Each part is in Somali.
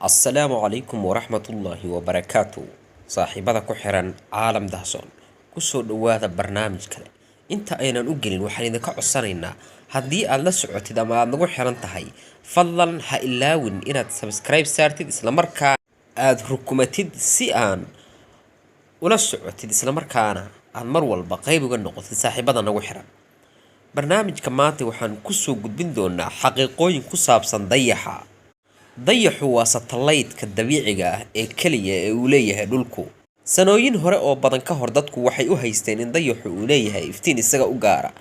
السلام عليكم ورحمة الله وبركاته. صاحبada ku xiran caalam dahsoon kusoo dhawaada barnaamij kale. Inta aynan u gelin waxaan idinka codsanaynaa haddii aad la socotid ama aad nagu xiran tahay fadlan ha ilaawin inaad subscribe saartid isla markaa aad rukumatid si aan ula socotid isla markaana aad mar walba qayb uga noqotid saaxiibada nagu xiran. barnaamijka maanta waxaan kusoo gudbin doonaa xaqiiqooyin ku saabsan dayaxa. dayaxu waa satellite-ka dabiiciga ah ee kaliya ee uu leeyahay dhulku. sanooyin hore oo badan ka hor dadku waxay u haysteen in dayaxu uu leeyahay iftiin isaga u gaara,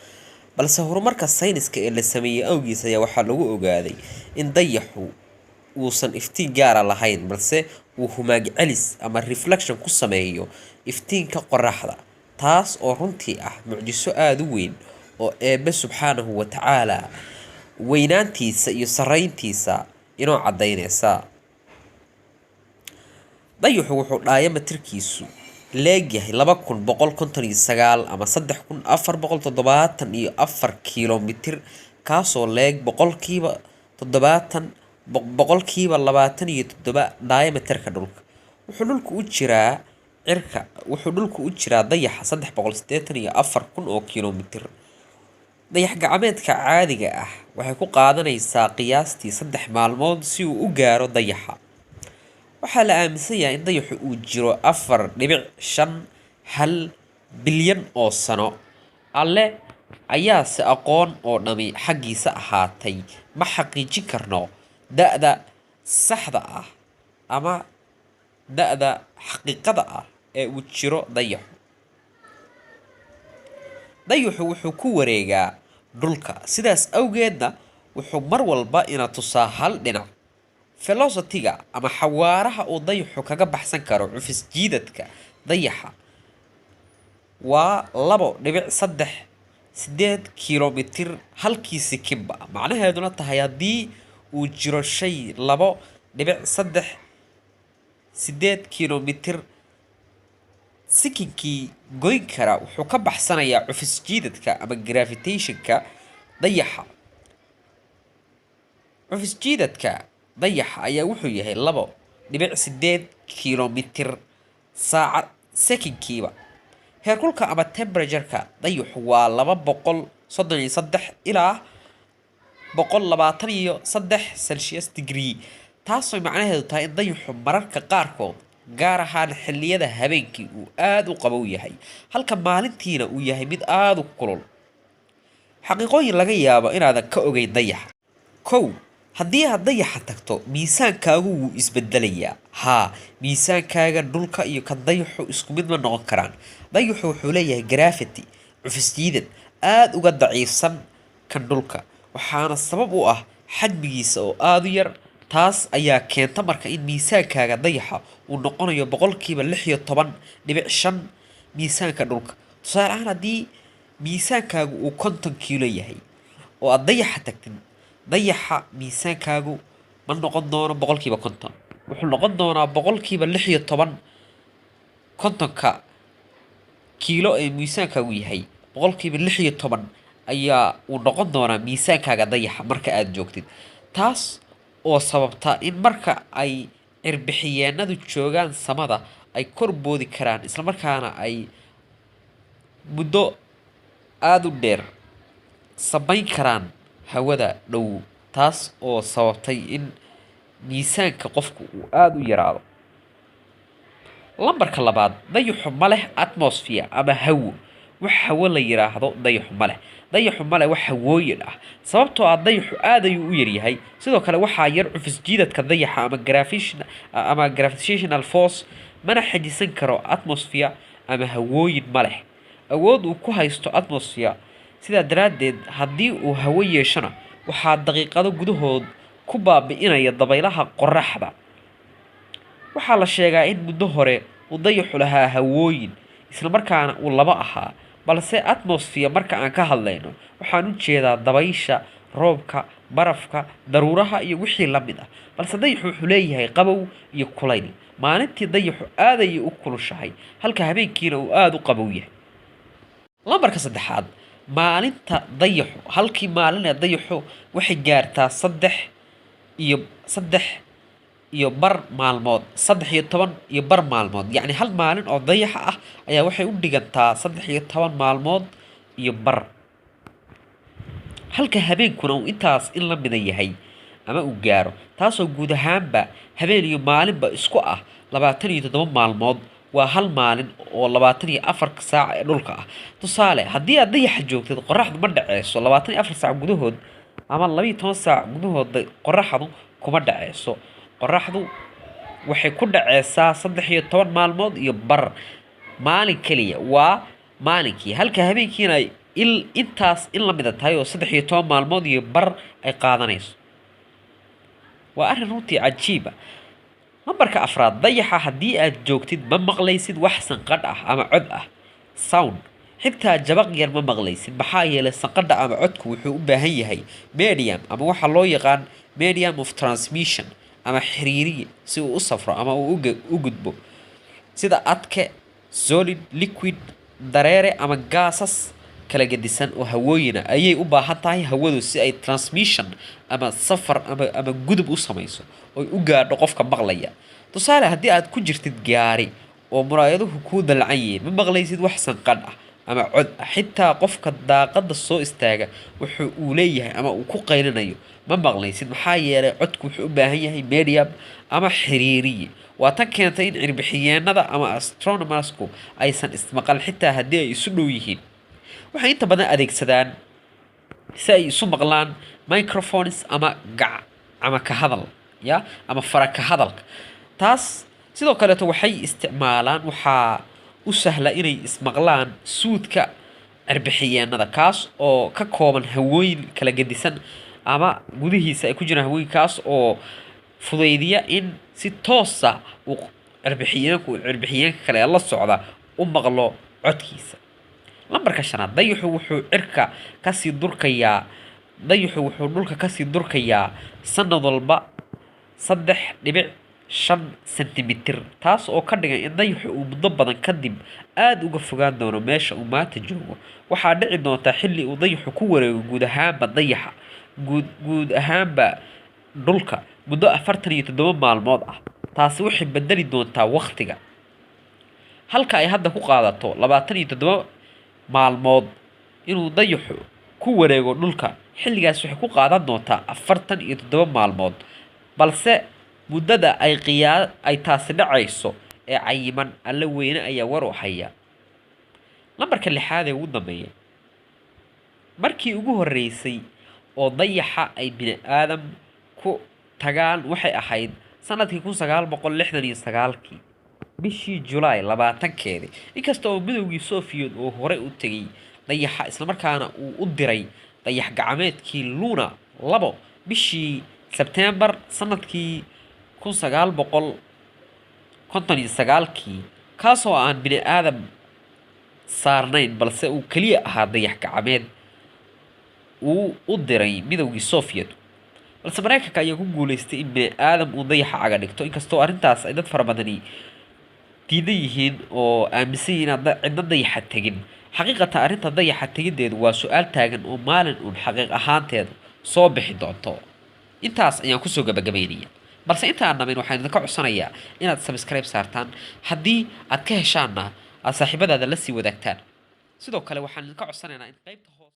balse horumarka sayniska ee la sameeyay awgiis ayaa waxaa lagu ogaaday in dayaxu uusan iftiin gaara lahayn, balse uu humaag celis ama reflection ku sameeyo iftiinka qorraxda, taas oo runtii ah mucjiso aad u weyn oo Eebbe subxaanahu wa tacaala weynaantiisa iyo sarayntiisa inoo cadaynaysa. dayaxu wuxuu diameterkiisu leegyahay 2159 ama 3474 kilomitir, kaasoo leeg boqolkiiba 27 diameterka dhulka. wuxuu dhulku u jiraa dayaxa 384,000 oo kilomitir. dayax gacmeedka caadiga ah waxay ku qaadanaysaa qiyaastii 3 maalmood si uu u gaaro dayaxa. waxaa la aaminsan yahay in dayaxu uu jiro 4.51 bilyan oo sano. alle ayaase aqoon oo dhami xaggiisa ahaatay, ma xaqiijin karno da'da saxda ah ama da'da xaqiiqada ah ee uu jiro dayaxu. dayaxu wuxuu ku wareegaa dhulka, sidaas awgeedna wuxuu mar walba ina tusaa hal dhinac. velocity-ga ama xawaaraha uu dayaxu kaga baxsan karo cufis jiidadka dayaxa waa 2.38 kilomitir halkii sekinba, macnaheeduna tahay haddii uu jiro shay 2.38 kilomitir sekinkii goyn kara wuxuu ka baxsanayaa cufis jiidadka ama gravitationka dayaxa. cufis jiidadka dayaxa ayaa wuxuu yahay 2.8 kilomitir saacad sekinkiiba. heerkulka ama temperature-ka dayaxu waa 233 ilaa 123 celsius degree, taasoo macnaheedu tahay in dayaxu mararka qaarkood, gaar ahaan xilliyada habeenkii, uu aad u qabow yahay halka maalintiina uu yahay mid aad u kulul. xaqiiqooyin laga yaabo inaadan ka ogeyn dayaxa. kow, haddii aad dayaxa tagto miisaankaagu wuu isbedelayaa. haa, miisaankaaga dhulka iyo kan dayaxu isku mid ma noqon karaan. dayaxu wuxuu leeyahay gravity, cufis jiidad aad uga daciifsan kan dhulka, waxaana sabab u ah xajmigiisa oo aad u yar. taas ayaa keenta marka in miisaankaaga dayaxa uu noqonayo boqolkiiba 16.5 miisaanka dhulka. tusaale ahaan, haddii miisaankaagu uu 50 kiilo yahay oo aad dayaxa tagtid, dayaxa miisaankaagu ma noqon doono boqolkiiba 50, wuxuu noqon doonaa boqolkiiba 16. 50ka kiilo ee miisaankaagu yahay boqolkiiba 16 ayaa uu noqon doonaa miisaankaaga dayaxa marka aad joogtid. taas oo sababta in marka ay cirbixiyeenadu joogaan samada ay kor boodi karaan isla markaana ay muddo aad u dheer samayn karaan hawada dhow, taas oo sababtay in miisaanka qofku uu aad u yaraado. lambarka labaad, dayaxu ma leh atmosphere ama hawo. wax hawo la yiraahdo dayaxu ma leh. dayaxu ma leh wax hawooyin ah, sababtoo ah dayaxu aad ayuu u yaryahay. sidoo kale waxaa yar cufis jiidadka dayaxa ama gravitational force, mana xajisan karo atmosphere ama hawooyin ma leh awood uu ku haysto atmosphere. sidaa daraaddeed, haddii uu hawo yeeshana waxaa daqiiqado gudahood ku baabi'inaya dabaylaha qorraxda. waxaa la sheegaa in muddo hore uu dayaxu lahaa hawooyin, isla markaana uu laba ahaa, balse atmosphere marka aan ka hadlayno waxaan u jeedaa dabaysha, roobka, barafka, daruuraha iyo wixii la mid ah. balse dayaxu wuxuu leeyahay qabow iyo kulayl. maalintii dayaxu aad ayay u kulushahay halka habeenkiina uu aad u qabow yahay. lambarka saddexaad, maalinta dayaxu halkii maalin ee dayaxu waxay gaartaa 3 iyo bar maalmood 13 iyo bar maalmood yacni hal maalin oo dayaxa ah ayaa waxay u dhigantaa 13 maalmood iyo bar halka habeenkuna uu intaas in la mid yahay ama uu gaaro taasoo guud ahaanba habeen iyo maalinba isku ah 27 maalmood waa hal maalin oo 24 saac ee dhulka ah tusaale haddii aad dayaxa joogtid qorraxdu ma dhaceyso 24 saac gudahood ama 12 saac gudahood qorraxdu kuma dhaceyso qorraxdu waxay ku dhaceysaa 13 maalmood iyo bar maalin kaliya waa maalinkii halka habeenkiina intaas in la mid tahay oo 13 maalmood iyo bar ay qaadanayso waa arrin runtii cajiib ah lambarka afraad dayaxa haddii aad joogtid ma maqlaysid wax sanqadh ah ama cod ah sound xitaa jabaq yar ma maqlaysid maxaa yeelay sanqadha ama codku wuxuu u baahan yahay medium ama waxa loo yaqaan medium of transmission ama xiriiriye si uu u safro ama uu u gudbo sida adke solid liquid dareere ama gaasas kala gedisan oo hawooyina ayay u baahan tahay hawadu si ay transmission ama safar ama gudub u samayso oo u gaadho qofka maqlaya tusaale haddii aad ku jirtid gaari oo muraayaduhu ku dalcan yihiin ma maqlaysid wax sanqadh ah ama cod ah xitaa qofka daaqada soo istaaga wuxuu uu leeyahay ama uu ku qaylinayo ma maqlaysid maxaa yeelay codku wuxuu u baahan yahay medium ama xiriiriye waa tan keentay in cirbixiyeenada ama astronomersku aysan ismaqal xitaa haddii ay isu dhow yihiin waxay inta badan adeegsadaan si ay isu maqlaan microphones ama ka hadal ya ama fara ka hadalka taas sidoo kaleeto waxay isticmaalaan waxaa u sahla inay ismaqlaan suudka cirbixiyeenada kaas oo ka kooban hawooyin kala gedisan ama gudihiisa ay ku jiraan hawooyinkaas oo fudaydiya in si toosa uu cirbixiyeenka kale la socda u maqlo codkiisa lambarka shanaad dayaxu wuxuu dhulka kasii durkayaa sanad walba 3.5 sentimitir taas oo ka dhigan in dayaxu uu muddo badan kadib aad uga fogaan doono meesha uu maanta joogo waxaa dhici doonta xilli uu dayaxu ku wareego guud ahaanba dayaxa guud ahaanba dhulka muddo 47 maalmood ah taasi waxay bedeli doontaa waqtiga halka ay hadda ku qaadato 27 maalmood inuu dayaxu ku wareego dhulka xilligaas waxay ku qaadan doontaa 47 maalmood balse muddada ay taasi dhacayso ee cayiman alla weyne ayaa war u haya lambarka lixaad ee ugu dambeeya markii ugu horeysay oo dayaxa ay bini aadam ku tagaan waxay ahayd sanadkii 1969 bishii July 20keedi inkasta oo midowgii Soviet oo hore u tagay dayaxa isla markaana uu u diray dayax gacmeedkii Luna 2 bishii September sanadkii 1959 kaasoo aan bini aadam saarnayn balse uu kaliya ahaa dayax gacmeed uu u diray midowgii Soviet balse Mareykanka ayaa ku guuleystay in bini aadam uu dayaxa caga dhigto inkastoo arrintaas ay dad fara badani diidan yihiin oo aaminsan yihiin cidna dayaxa tegin xaqiiqata arrinta dayaxa tegideedu waa su'aal taagan oo maalin uun xaqiiq ahaanteedu soo bixi doonto intaas ayaan kusoo gabagabaynaya balse intaan dhammayn waxaan idinka codsanayaa inaad subscribe saartaan haddii aad ka heshaanna aad saaxiibadaada la sii wadaagtaan sidoo kale waxaan idinka codsanaynaa in qaybta